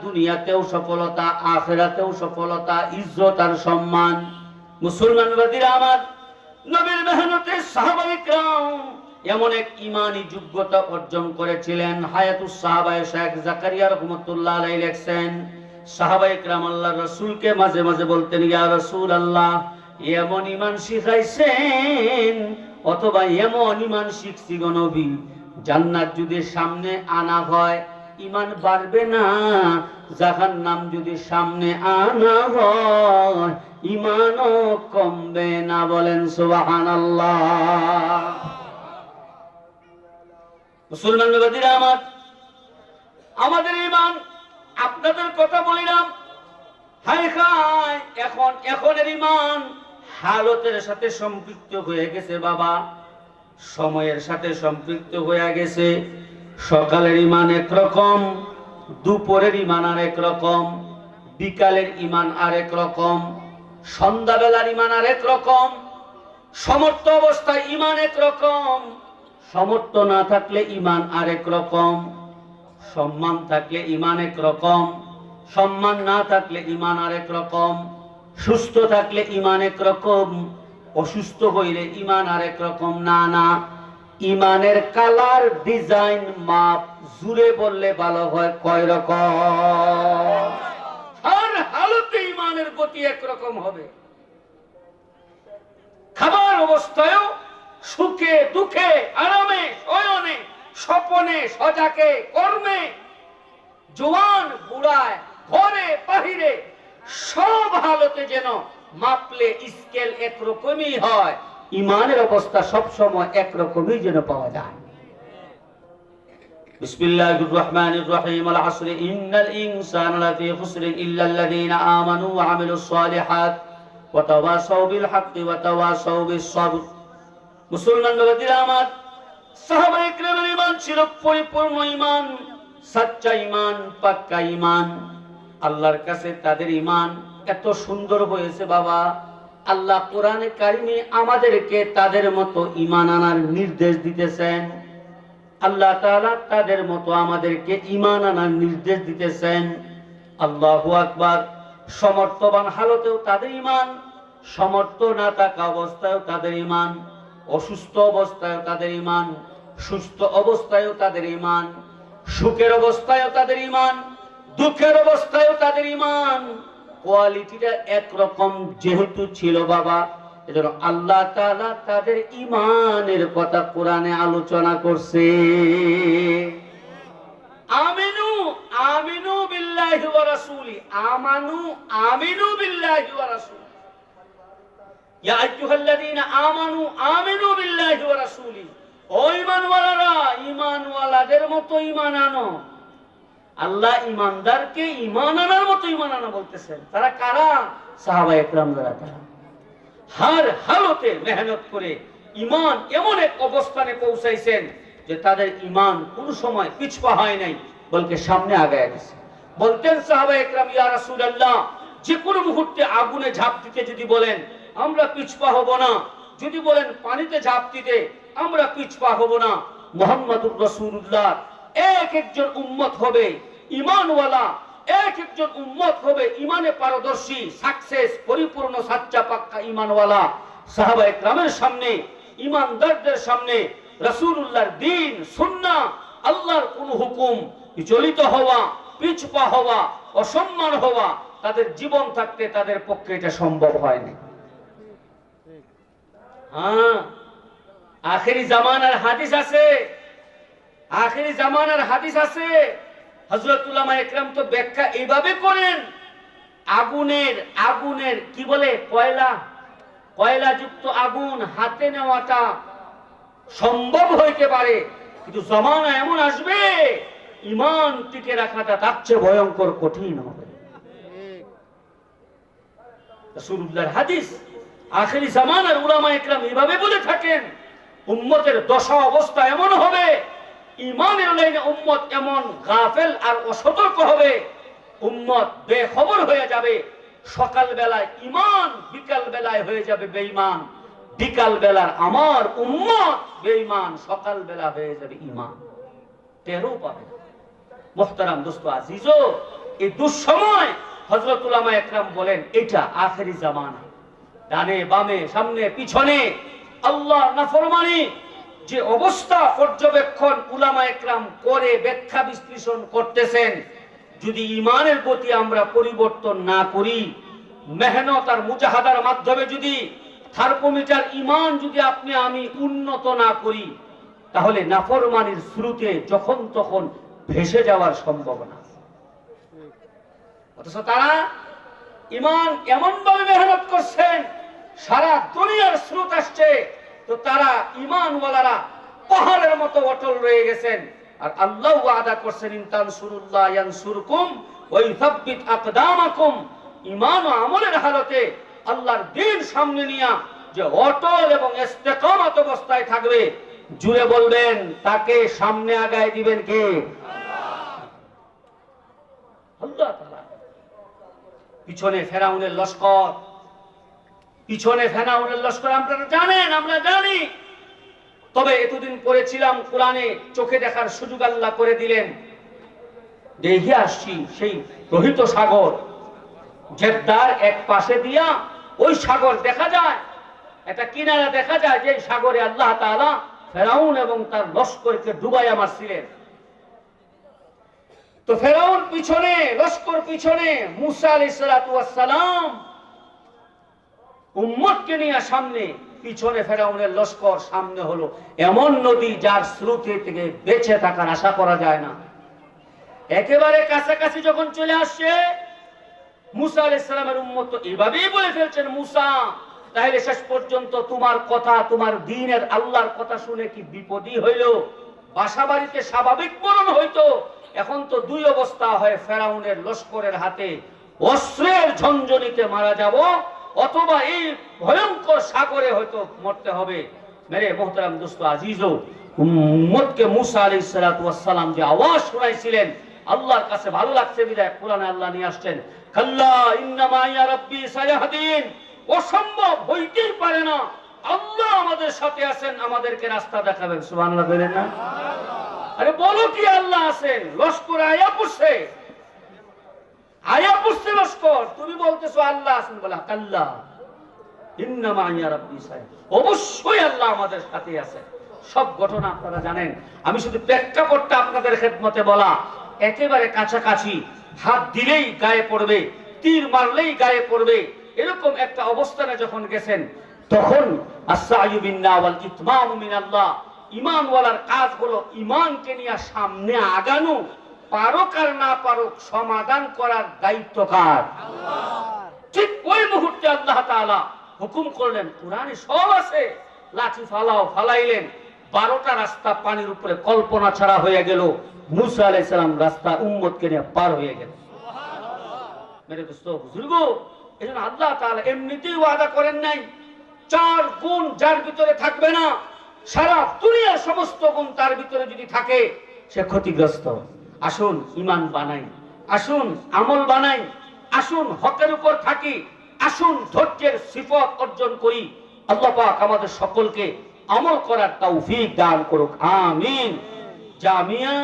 দুনিয়াতেও সফলতা, আখিরাতেও সফলতা, ইজ্জত আর সম্মান। মুসলমান বাদীরা আমার, নবীর মেহনতে সাহাবায়ে কেরাম এমন এক ঈমানি যোগ্যতা অর্জন করেছিলেন। হায়াতুস সাহাবায়ে শেখ জাকারিয়া রাহমাতুল্লাহ আলাইহি লেখছেন, সাহাবায়ে কেরাম আল্লাহর রাসূলকে মাঝে মাঝে বলতেন, ইয়া রাসূলুল্লাহ, এমন ঈমান শিখাইছেন অথবা এমন ঈমান শিখছি গো নবী, জান্নাত যদি সামনে আনা হয় ঈমান বাড়বে না, জাহান্নাম যদি সামনে আনা হয় ঈমানও কমবে না। বলেন সুবহানাল্লাহ। মুসলমান বাদীরা আমার, আমাদের ঈমান, আপনাদের কথা বলিলাম, হায় হায় এখনের ঈমান হালতের সাথে সম্পৃক্ত হয়ে গেছে বাবা, সময়ের সাথে সম্পৃক্ত হয়ে গেছে। সকালের ঈমান একরকম, দুপুরের ঈমান আরেক রকম, বিকালের ঈমান আরেক রকম, সন্ধ্যাবেলার ঈমান আরেক রকম, সমর্থ অবস্থায় ঈমান একরকম, সমর্থ না থাকলে ঈমান আরেক রকম, সম্মান থাকলে ঈমান একরকম, সম্মান না থাকলে ঈমান আরেক রকম, সুস্থ থাকলে ঈমান একরকম, অসুস্থ হইলে ঈমান আরেক রকম। না না, ঈমানের কালার, ডিজাইন, মাপ জুড়ে বললে ভালো হয় কয় রকম? হর হালতে ঈমানের গতি একরকম হবে। খাবার অবস্থায়ও, সুখে দুঃখে, আরামে শয়নে, স্বপনে সজাগে, কর্মে, জওয়ান বুড়ায়, ঘরে বাহিরে, সব হালতে যেন মাপলে স্কেল একরকমই হয়, ঈমানের অবস্থা সব সময় একরকমই যেন পাওয়া যায়। বিসমিল্লাহির রহমানির রহিম। আল আসর ইন্নাল ইনসানা লাফি খুসর ইল্লাল্লাযীনা আমানু ওয়া আমিলুস সালিহাত ওয়া তাওয়াসাউ বিল হাক্কি ওয়া তাওয়াসাউ বিস সাবর। মুসলমান বান্দীরা আমার, সাহাবায়ে কেরামের ঈমান ছিল পরিপূর্ণ ঈমান, সচ্চা ঈমান, পাক্কা ঈমান। আল্লাহর কাছে তাদের ঈমান এত সুন্দর হয়েছে বাবা, আল্লাহ কোরআনে কারিমে আমাদেরকে তাদের মতো ঈমান আনার নির্দেশ দিতেছেন। আল্লাহ তাআলা তাদের মতো আমাদেরকে ঈমান আনার নির্দেশ দিতেছেন। আল্লাহু আকবার। সমর্থবান হালতেও তাদের ঈমান, সমর্থ না থাকা অবস্থায়ও তাদের ঈমান, অসুস্থ অবস্থায়ও তাদের ঈমান, সুস্থ অবস্থায়ও তাদের ঈমান, সুখের অবস্থায়ও তাদের ঈমান, দুঃখের অবস্থায়ও তাদের ঈমান। কোয়ালিটিটা একরকম যেহেতু ছিল বাবা, এজন্য আল্লাহ তাআলা তাদের ঈমানের কথা কোরআনে আলোচনা করছে। আমিনু আমিনু বিল্লাহি ওয়া রাসূলি, আমানু আমিনু বিল্লাহি ওয়া রাসূলি, ইয়া আইয়ুহাল্লাযীনা আমানু আমিনু বিল্লাহি ওয়া রাসূলি। ও ঈমানওয়ালারা, ঈমানওয়ালাদের মতো ঈমান আনো। আল্লাহ ঈমানদারকে ঈমান আনার মতো ঈমান আনা বলতেছেন। তারা কারা? সাহাবায়ে কেরাম যারা, তারা হর হালতে মেহনত করে ঈমান এমন এক অবস্থানে পৌঁছাইছেন যে তাদের ঈমান কোন সময় পিছপা হয় নাই, বলকে সামনে আগায় গেছে। বলতেন সাহাবায়ে কেরাম, ইয়া রাসূলুল্লাহ, যে কোনো মুহূর্তে আগুনে ঝাঁপ দিতে যদি বলেন আমরা পিছপা হব না, যদি বলেন পানিতে ঝাঁপ দিতে আমরা পিছপা হব না। মুহাম্মদুর রাসূলুল্লাহ এক একজন উম্মত হবে ঈমানওয়ালা, এক একজন উম্মত হবে ঈমানে পারদর্শী, সাকসেস, পরিপূর্ণ সাচ্চা পাক্কা ঈমানওয়ালা। সাহাবায়ে কেরামের সামনে, ঈমানদারদের সামনে রাসূলুল্লাহর দ্বীন, সুন্নাহ, আল্লাহর কোন হুকুম বিচলিত হওয়া, পিছপা হওয়া, অসম্মান হওয়া তাদের জীবন থাকতে তাদের পক্ষে এটা সম্ভব হয়নি। হ্যাঁ, আখেরি জামানার হাদিস আছে, আখেরি জামানার হাদিস আছে। হযরত উলামায়ে কেরাম তো ব্যাখ্যা এইভাবে করেন, আগুনের কি বলে, কয়লা যুক্ত আগুন হাতে নেওয়াটা সম্ভব হইতে পারে, কিন্তু জামানা এমন আসবে ঈমান টিকে রাখাটা তার চেয়ে ভয়ঙ্কর কঠিন হবে। রাসূলুল্লাহর হাদিস। আখেরি জামানার উলামায়ে কেরাম এইভাবে বলে থাকেন, উম্মতের দশা অবস্থা এমন হবে, ঈমানের লাইনে উম্মত এমন গাফেল আর অসতর্ক হবে, উম্মত বেখবর হয়ে যাবে। সকাল বেলায় ঈমান, বিকাল বেলায় হয়ে যাবে বেঈমান। বিকাল বেলার আমার উম্মত বেঈমান, সকাল বেলা হয়ে যাবে ঈমান, টেরও পাবে। মুহতারাম দোস্ত আজিজো, এই দুঃসময় হযরত উলামা একরাম বলেন এটা আখেরি জামানা। ডানে বামে সামনে পিছনে আল্লাহর নাফরমানি যে অবস্থা পর্যবেক্ষণ উলামা একরাম করে ব্যাখ্যা বিশ্লেষণ করতেছেন, যদি ইমানের গতি আমরা পরিবর্তন না করি, মেহনত আর মুজাহাদার মাধ্যমে যদি থার্মোমিটার ইমান যদি আপনি আমি উন্নত না করি, তাহলে নাফরমানির স্রোতে যখন তখন ভেসে যাওয়ার সম্ভাবনা। অথচ তারা ইমান এমন ভাবে মেহনত করছেন, সারা দুনিয়ার স্রোত আসছে তো তারা ইমানওয়ালারা পাহাড়ের মতো অটল রয়ে গেছেন। আর আল্লাহ ওয়াদা করছেন ইন তানসুরুল্লাহ ইয়ানসুরকুম ওয়া ইউসাব্বিত আকদামাকুম। ঈমান ও আমলের হালতে আল্লাহর দ্বীন সামনে নিয়া যে অটল এবং ইস্তেকামত অবস্থায় থাকবে, জুড়ে বলবেন তাকে সামনে আগায় দিবেন কে? আল্লাহ তাআলা। পিছনে ফেরাউনের লস্কর, পিছনে ফেরাউনের লস্কর আপনারা জানেন, আমরা জানি। তবে এতদিন পড়েছিলাম কোরআনে, চোখে দেখার সুযোগ আল্লাহ করে দিলেন। দেখে আসছি সেই লোহিত সাগর, জেদ্দার এক পাশে দিয়া ওই সাগর দেখা যায়, একটা কিনারা দেখা যায়, যে সাগরে আল্লাহ তাআলা ফেরাউন এবং তার লস্করকে ডুবাইয়া মারছিলেন। তো ফেরাউন পিছনে, লস্কর পিছনে, মুসা আলাইহিস সালাতু ওয়াস সালাম উম্মতকে নিয়ে সামনে, পিছনে ফেরাউনের লস্কর, সামনে হলো এমন নদী যার স্রোতে থেকে বেঁচে থাকার আশা করা যায় না। একেবারে কাছাকাছি যখন চলে আসছে, মুসা আলাইহিস সালামের উম্মত তো এভাবেই বলে ফেলছেন, মুসা তাহলে শেষ পর্যন্ত তোমার কথা, তোমার দ্বীনের আল্লাহর কথা শুনে কি বিপদই হইল? বাসা বাড়িতে স্বাভাবিক মরণ হইতো, এখন তো দুই অবস্থা হয়, ফেরাউনের লস্করের হাতে অস্ত্রের ঝনঝনিতে মারা যাব, অথবা এই ভয়ঙ্কর সাগরে হয়তো মরতে হবে। মেরে মোহতারাম দোস্ত আজিজো, উম্মতকে মুসা আলাইহিস সালাতু ওয়াস সালাম যে আওয়াজ শোনাইছিলেন, আল্লাহর কাছে ভালো লাগছে বিদায় কোরআনে আল্লাহ নিয়ে আসছেন, কাল্লা ইন্নামা ইয়া রাব্বি সায়াহদিন। অসম্ভব হইতেই পারে না, আল্লাহ আমাদের সাথে আছেন, আমাদেরকে রাস্তা দেখাবেন। সুবহানাল্লাহ বলেন না? আরে বলো কি আল্লাহ আছেন? লস্কর আয়া পড়ছে, আয়া পড়ছে লস্কর, তুমি বলতেছো আল্লাহ আছেন। বলে কাল্লা ইন্নামা ইয়া রাব্বি সায়াহদিন, অবশ্যই আল্লাহ আমাদের সাথে আছেন। সব ঘটনা আপনারা জানেন, আমি শুধু প্রেক্ষাপটটা আপনাদের খেদমতে বলা। একেবারে কাছাকাছি, হাত দিলেই গায়ে পড়বে, তীর মারলেই গায়ে পড়বে, এরকম একটা অবস্থানে যখন গেছেন, তখন আসসায়ু বিন্না ওয়াল ইতমামু মিনাল্লাহ, ঈমানওয়ালার কাজ হলো ঈমানকে নিয়ে সামনে আগানো, পারুক আর না পারুক সমাধান করার দায়িত্ব কার? আল্লাহর। ঠিক ওই মুহূর্তে আল্লাহ তাআলা হুকুম করলেন, কোরআনে সব আছে, লাঠি ফালাও, ফালাইলেন, 12টা রাস্তা পানির উপরে কল্পনা ছাড়া হয়ে গেল। মুসা আলাইহিস সালাম রাস্তা উম্মতকে নিয়ে পার হয়ে গেল। সুবহানাল্লাহ। মেরে দোস্ত বুজুর্গ, এজন্য আল্লাহ তাআলা এমনিতেই ওয়াদা করেন নাই 4 গুণ যার ভিতরে থাকবে না, সারা দুনিয়ার সমস্ত গুণ তার ভিতরে যদি থাকে সে ক্ষতিগ্রস্ত। আসুন ঈমান বানাই, আসুন আমল বানাই, আসুন হকের উপর থাকি, আসুন ধৈর্যের সিফত অর্জন করি। আল্লাহ পাক আমাদের সকলকে আমল করার তৌফিক দান করুক, আমিন। জামিয়া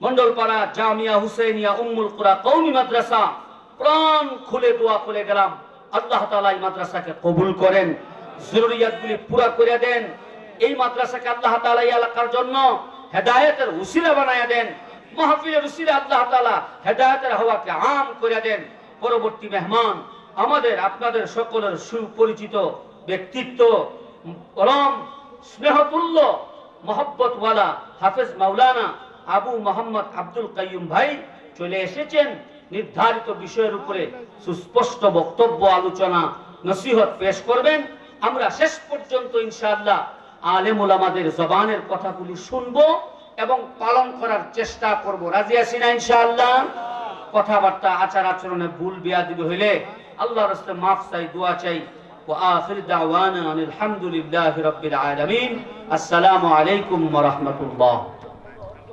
মন্ডলপাড়া জামিয়া হুসাইনিয়া উম্মুল কুরা কওমি মাদ্রাসা, প্রাণ খুলে দোয়া করে গেলাম, আল্লাহ তাআলা এই মাদ্রাসাকে কবুল করেন, জরুরিয়াতগুলি পুরা করে দেন। এই মাদ্রাসাকে আল্লাহ তাআলা এই এলাকার জন্য হেদায়েতের উসিলা বানায়া দেন, মাহফিলের উসিলা আল্লাহ তাআলা হেদায়েতের হাওয়াকে আম করে দেন। পরবর্তী মেহমান আমাদের আপনাদের সকলের সুপরিচিত ব্যক্তিত্ব, পরম স্নেহতুল্য মহব্বতওয়ালা হাফেজ মাওলানা আবু মোহাম্মদ আব্দুল কাইয়ুম ভাই চলে এসেছেন। নির্ধারিত বিষয়ের উপরে সুস্পষ্ট বক্তব্য, আলোচনা, নসিহত পেশ করবেন। আমরা শেষ পর্যন্ত ইনশাআল্লাহ আলেম ওলামাদের জবানের কথাগুলি শুনবো এবং পালন করার চেষ্টা করব। রাজি আছি না ইনশাআল্লাহ? কথাবার্তা, আচার আচরণে ভুল বিয়াদবি হইলে আল্লাহর রাস্তে মাফ চাই, দোয়া চাই। ওয়া আখির দাওয়ানা আলহামদুলিল্লাহি রাব্বিল আলামিন। আসসালামু আলাইকুম ওয়া রাহমাতুল্লাহ।